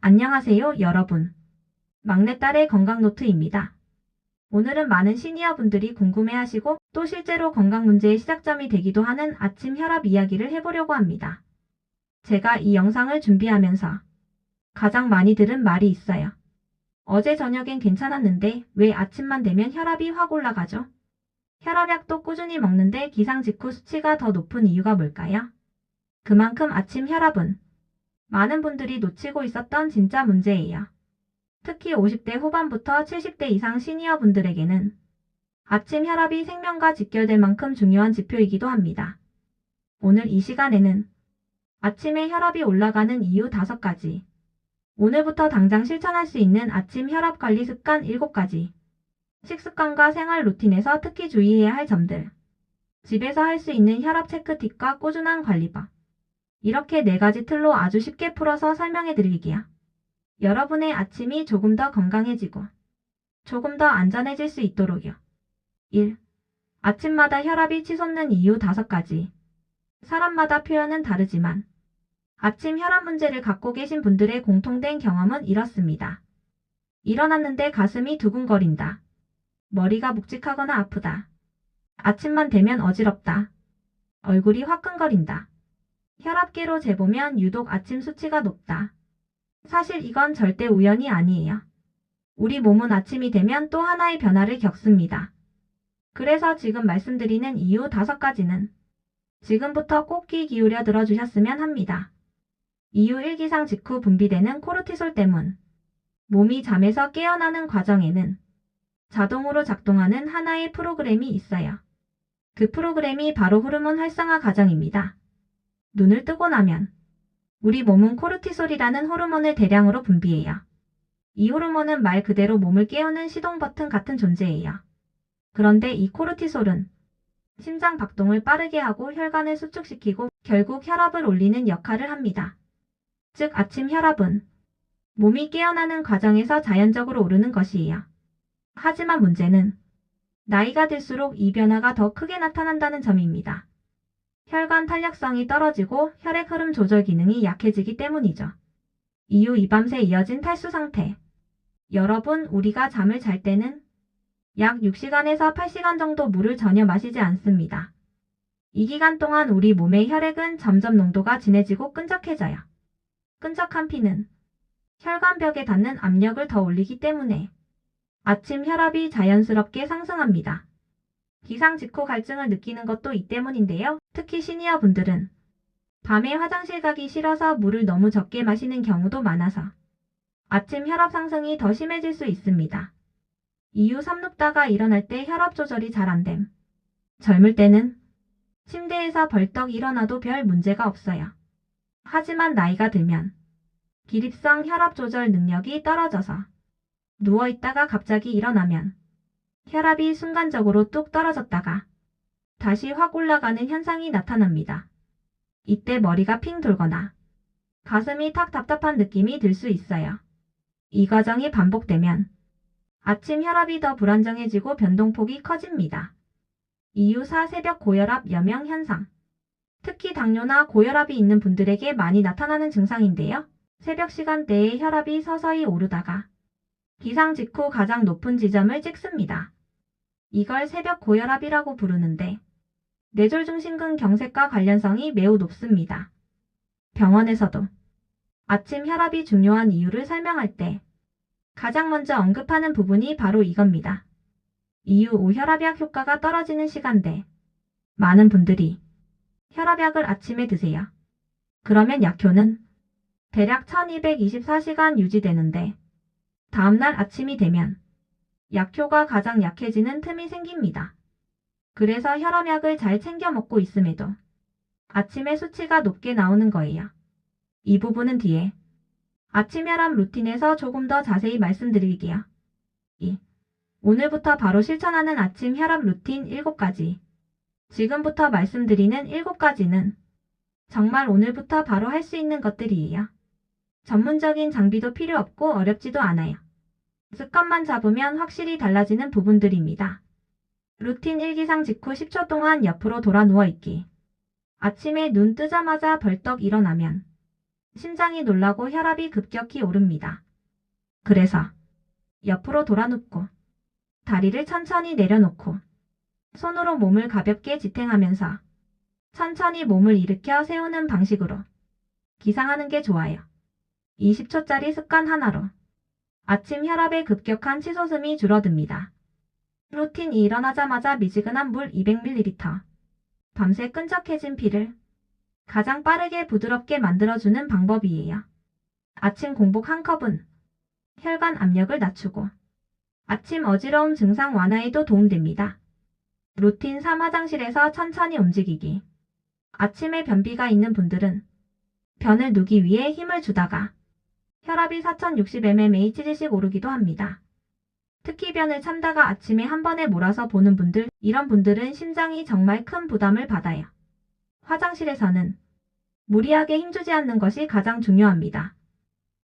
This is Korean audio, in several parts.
안녕하세요, 여러분. 막내딸의 건강노트입니다. 오늘은 많은 시니어분들이 궁금해하시고 또 실제로 건강 문제의 시작점이 되기도 하는 아침 혈압 이야기를 해보려고 합니다. 제가 이 영상을 준비하면서 가장 많이 들은 말이 있어요. 어제 저녁엔 괜찮았는데 왜 아침만 되면 혈압이 확 올라가죠? 혈압약도 꾸준히 먹는데 기상 직후 수치가 더 높은 이유가 뭘까요? 그만큼 아침 혈압은 많은 분들이 놓치고 있었던 진짜 문제예요. 특히 50대 후반부터 70대 이상 시니어분들에게는 아침 혈압이 생명과 직결될 만큼 중요한 지표이기도 합니다. 오늘 이 시간에는 아침에 혈압이 올라가는 이유 5가지, 오늘부터 당장 실천할 수 있는 아침 혈압 관리 습관 7가지, 식습관과 생활 루틴에서 특히 주의해야 할 점들, 집에서 할 수 있는 혈압 체크 팁과 꾸준한 관리법, 이렇게 4가지 틀로 아주 쉽게 풀어서 설명해 드릴게요. 여러분의 아침이 조금 더 건강해지고 조금 더 안전해질 수 있도록요. 1. 아침마다 혈압이 치솟는 이유 5가지. 사람마다 표현은 다르지만 아침 혈압 문제를 갖고 계신 분들의 공통된 경험은 이렇습니다. 일어났는데 가슴이 두근거린다. 머리가 묵직하거나 아프다. 아침만 되면 어지럽다. 얼굴이 화끈거린다. 혈압계로 재보면 유독 아침 수치가 높다. 사실 이건 절대 우연이 아니에요. 우리 몸은 아침이 되면 또 하나의 변화를 겪습니다. 그래서 지금 말씀드리는 이유 5가지는 지금부터 꼭 귀 기울여 들어주셨으면 합니다. 이유 1. 기상 직후 분비되는 코르티솔 때문. 몸이 잠에서 깨어나는 과정에는 자동으로 작동하는 하나의 프로그램이 있어요. 그 프로그램이 바로 호르몬 활성화 과정입니다. 눈을 뜨고 나면 우리 몸은 코르티솔이라는 호르몬을 대량으로 분비해요. 이 호르몬은 말 그대로 몸을 깨우는 시동 버튼 같은 존재예요. 그런데 이 코르티솔은 심장 박동을 빠르게 하고 혈관을 수축시키고 결국 혈압을 올리는 역할을 합니다. 즉 아침 혈압은 몸이 깨어나는 과정에서 자연적으로 오르는 것이에요. 하지만 문제는 나이가 들수록 이 변화가 더 크게 나타난다는 점입니다. 혈관 탄력성이 떨어지고 혈액 흐름 조절 기능이 약해지기 때문이죠. 이후 이 밤새 이어진 탈수 상태. 여러분, 우리가 잠을 잘 때는 약 6시간에서 8시간 정도 물을 전혀 마시지 않습니다. 이 기간 동안 우리 몸의 혈액은 점점 농도가 진해지고 끈적해져요. 끈적한 피는 혈관벽에 닿는 압력을 더 올리기 때문에 아침 혈압이 자연스럽게 상승합니다. 기상 직후 갈증을 느끼는 것도 이 때문인데요. 특히 시니어 분들은 밤에 화장실 가기 싫어서 물을 너무 적게 마시는 경우도 많아서 아침 혈압 상승이 더 심해질 수 있습니다. 이후 삼눕다가 일어날 때 혈압 조절이 잘 안됨. 젊을 때는 침대에서 벌떡 일어나도 별 문제가 없어요. 하지만 나이가 들면 기립성 혈압 조절 능력이 떨어져서 누워있다가 갑자기 일어나면 혈압이 순간적으로 뚝 떨어졌다가 다시 확 올라가는 현상이 나타납니다. 이때 머리가 핑 돌거나 가슴이 탁 답답한 느낌이 들 수 있어요. 이 과정이 반복되면 아침 혈압이 더 불안정해지고 변동폭이 커집니다. 이유 4. 새벽 고혈압 여명 현상. 특히 당뇨나 고혈압이 있는 분들에게 많이 나타나는 증상인데요. 새벽 시간대에 혈압이 서서히 오르다가 기상 직후 가장 높은 지점을 찍습니다. 이걸 새벽 고혈압이라고 부르는데 뇌졸중심근 경색과 관련성이 매우 높습니다. 병원에서도 아침 혈압이 중요한 이유를 설명할 때 가장 먼저 언급하는 부분이 바로 이겁니다. 이유 5. 혈압약 효과가 떨어지는 시간대. 많은 분들이 혈압약을 아침에 드세요. 그러면 약효는 대략 1224시간 유지되는데 다음날 아침이 되면 약효가 가장 약해지는 틈이 생깁니다. 그래서 혈압약을 잘 챙겨 먹고 있음에도 아침에 수치가 높게 나오는 거예요. 이 부분은 뒤에 아침 혈압 루틴에서 조금 더 자세히 말씀드릴게요. 2. 오늘부터 바로 실천하는 아침 혈압 루틴 7가지. 지금부터 말씀드리는 7가지는 정말 오늘부터 바로 할 수 있는 것들이에요. 전문적인 장비도 필요 없고 어렵지도 않아요. 습관만 잡으면 확실히 달라지는 부분들입니다. 루틴 1. 기상 직후 10초 동안 옆으로 돌아 누워있기. 아침에 눈 뜨자마자 벌떡 일어나면 심장이 놀라고 혈압이 급격히 오릅니다. 그래서 옆으로 돌아 눕고 다리를 천천히 내려놓고 손으로 몸을 가볍게 지탱하면서 천천히 몸을 일으켜 세우는 방식으로 기상하는 게 좋아요. 20초짜리 습관 하나로 아침 혈압의 급격한 치솟음이 줄어듭니다. 루틴이 일어나자마자 미지근한 물 200ml, 밤새 끈적해진 피를 가장 빠르게 부드럽게 만들어주는 방법이에요. 아침 공복 한 컵은 혈관 압력을 낮추고 아침 어지러움 증상 완화에도 도움됩니다. 루틴 3 화장실에서 천천히 움직이기. 아침에 변비가 있는 분들은 변을 누기 위해 힘을 주다가 혈압이 4060mmHg씩 오르기도 합니다. 특히 변을 참다가 아침에 한 번에 몰아서 보는 분들, 이런 분들은 심장이 정말 큰 부담을 받아요. 화장실에서는 무리하게 힘주지 않는 것이 가장 중요합니다.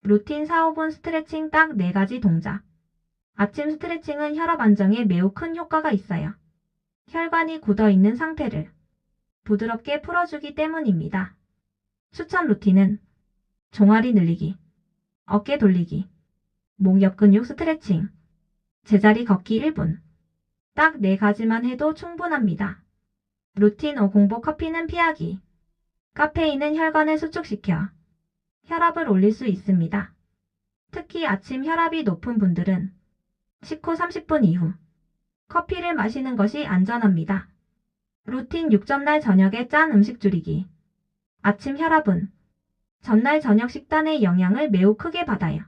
루틴 4, 5분 스트레칭 딱 4가지 동작. 아침 스트레칭은 혈압 안정에 매우 큰 효과가 있어요. 혈관이 굳어있는 상태를 부드럽게 풀어주기 때문입니다. 추천 루틴은 종아리 늘리기, 어깨 돌리기, 목 옆 근육 스트레칭, 제자리 걷기 1분. 딱 4가지만 해도 충분합니다. 루틴 5 공복 커피는 피하기. 카페인은 혈관을 수축시켜 혈압을 올릴 수 있습니다. 특히 아침 혈압이 높은 분들은 식후 30분 이후 커피를 마시는 것이 안전합니다. 루틴 6 전날 저녁에 짠 음식 줄이기. 아침 혈압은 전날 저녁 식단의 영향을 매우 크게 받아요.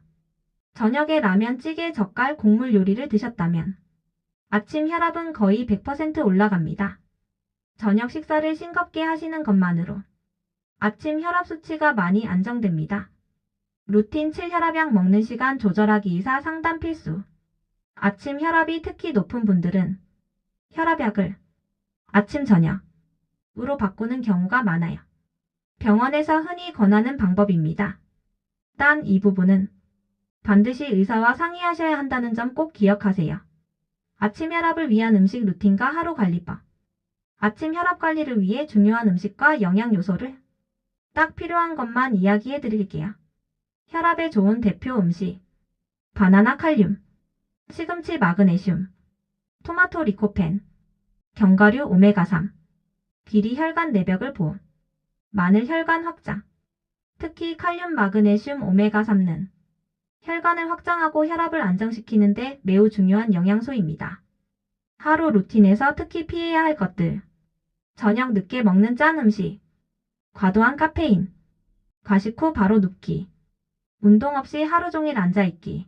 저녁에 라면, 찌개, 젓갈, 곡물 요리를 드셨다면 아침 혈압은 거의 100% 올라갑니다. 저녁 식사를 싱겁게 하시는 것만으로 아침 혈압 수치가 많이 안정됩니다. 루틴 7 혈압약 먹는 시간 조절하기 의사 상담 필수. 아침 혈압이 특히 높은 분들은 혈압약을 아침 저녁으로 바꾸는 경우가 많아요. 병원에서 흔히 권하는 방법입니다. 단 이 부분은 반드시 의사와 상의하셔야 한다는 점 꼭 기억하세요. 아침 혈압을 위한 음식 루틴과 하루 관리법. 아침 혈압 관리를 위해 중요한 음식과 영양 요소를 딱 필요한 것만 이야기해 드릴게요. 혈압에 좋은 대표 음식. 바나나 칼륨, 시금치 마그네슘, 토마토 리코펜, 견과류 오메가3, 귀리 혈관 내벽을 보호, 마늘 혈관 확장. 특히 칼륨, 마그네슘, 오메가3는 혈관을 확장하고 혈압을 안정시키는 데 매우 중요한 영양소입니다. 하루 루틴에서 특히 피해야 할 것들. 저녁 늦게 먹는 짠 음식, 과도한 카페인, 과식 후 바로 눕기, 운동 없이 하루 종일 앉아있기,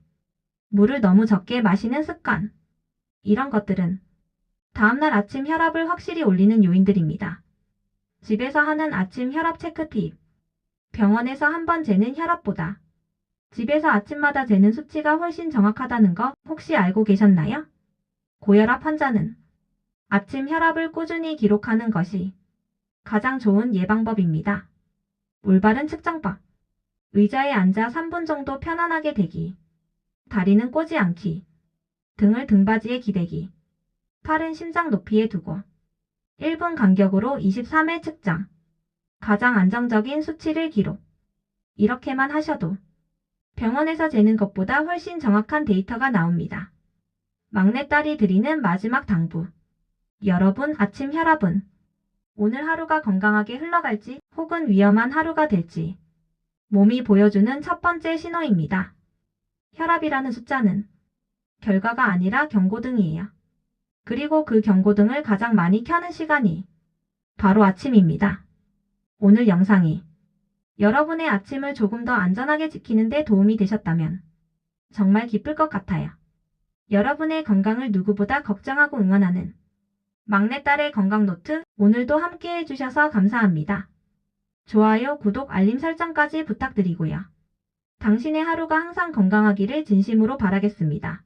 물을 너무 적게 마시는 습관. 이런 것들은 다음날 아침 혈압을 확실히 올리는 요인들입니다. 집에서 하는 아침 혈압 체크 팁. 병원에서 한 번 재는 혈압보다 집에서 아침마다 재는 수치가 훨씬 정확하다는 거 혹시 알고 계셨나요? 고혈압 환자는 아침 혈압을 꾸준히 기록하는 것이 가장 좋은 예방법입니다. 올바른 측정법. 의자에 앉아 3분 정도 편안하게 대기. 다리는 꼬지 않기. 등을 등받이에 기대기. 팔은 심장 높이에 두고 1분 간격으로 23회 측정. 가장 안정적인 수치를 기록. 이렇게만 하셔도 병원에서 재는 것보다 훨씬 정확한 데이터가 나옵니다. 막내딸이 드리는 마지막 당부. 여러분 아침 혈압은 오늘 하루가 건강하게 흘러갈지 혹은 위험한 하루가 될지 몸이 보여주는 첫 번째 신호입니다. 혈압이라는 숫자는 결과가 아니라 경고등이에요. 그리고 그 경고등을 가장 많이 켜는 시간이 바로 아침입니다. 오늘 영상이 여러분의 아침을 조금 더 안전하게 지키는 데 도움이 되셨다면 정말 기쁠 것 같아요. 여러분의 건강을 누구보다 걱정하고 응원하는 막내딸의 건강노트, 오늘도 함께 해주셔서 감사합니다. 좋아요, 구독, 알림 설정까지 부탁드리고요. 당신의 하루가 항상 건강하기를 진심으로 바라겠습니다.